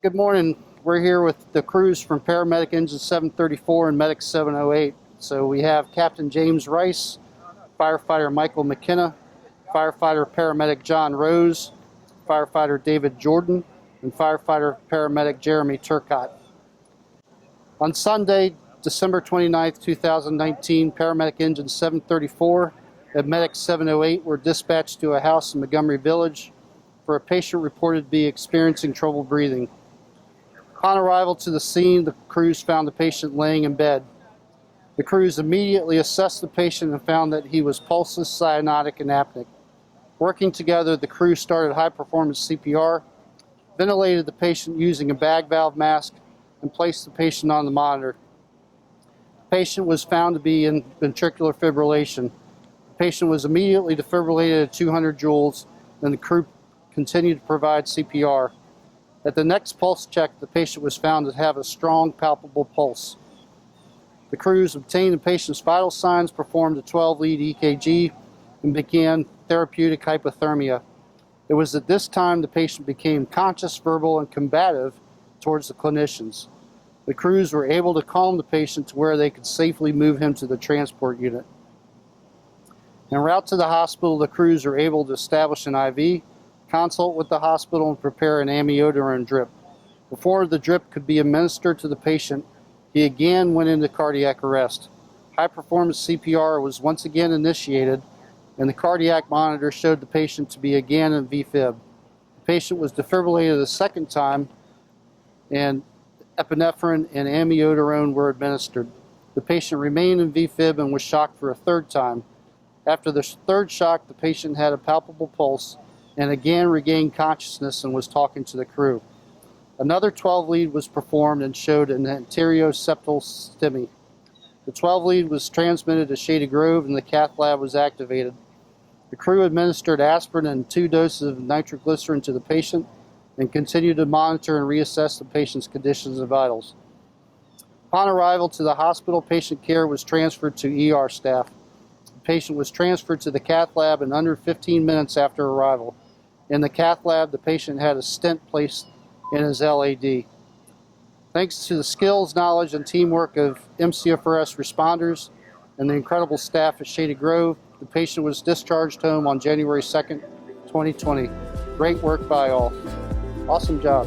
Good morning. We're here with the crews from Paramedic Engine 734 and Medic 708. So we have Captain James Rice, Firefighter Michael McKenna, Firefighter Paramedic John Rose, Firefighter David Jordan, and Firefighter Paramedic Jeremy Turcott. On Sunday, December 29th, 2019, Paramedic Engine 734 and Medic 708 were dispatched to a house in Montgomery Village for a patient reported to be experiencing trouble breathing. Upon arrival to the scene, the crews found the patient laying in bed. The crews immediately assessed the patient and found that he was pulseless, cyanotic, and apneic. Working together, the crew started high-performance CPR, ventilated the patient using a bag valve mask, and placed the patient on the monitor. The patient was found to be in ventricular fibrillation. The patient was immediately defibrillated at 200 joules, and the crew continued to provide CPR. At the next pulse check, the patient was found to have a strong, palpable pulse. The crews obtained the patient's vital signs, performed a 12-lead EKG, and began therapeutic hypothermia. It was at this time the patient became conscious, verbal, and combative towards the clinicians. The crews were able to calm the patient to where they could safely move him to the transport unit. En route to the hospital, the crews were able to establish an IV, consult with the hospital, and prepare an amiodarone drip. Before the drip could be administered to the patient, he again went into cardiac arrest. High-performance CPR was once again initiated, and the cardiac monitor showed the patient to be again in VFib. The patient was defibrillated a second time, and epinephrine and amiodarone were administered. The patient remained in VFib and was shocked for a third time. After the third shock, the patient had a palpable pulse and again regained consciousness and was talking to the crew. Another 12-lead was performed and showed an anterior-septal STEMI. The 12-lead was transmitted to Shady Grove and the cath lab was activated. The crew administered aspirin and 2 doses of nitroglycerin to the patient and continued to monitor and reassess the patient's conditions and vitals. Upon arrival to the hospital, patient care was transferred to ER staff. The patient was transferred to the cath lab in under 15 minutes after arrival. In the cath lab, the patient had a stent placed in his LAD. Thanks to the skills, knowledge, and teamwork of MCFRS responders and the incredible staff at Shady Grove, the patient was discharged home on January 2nd, 2020. Great work by all. Awesome job.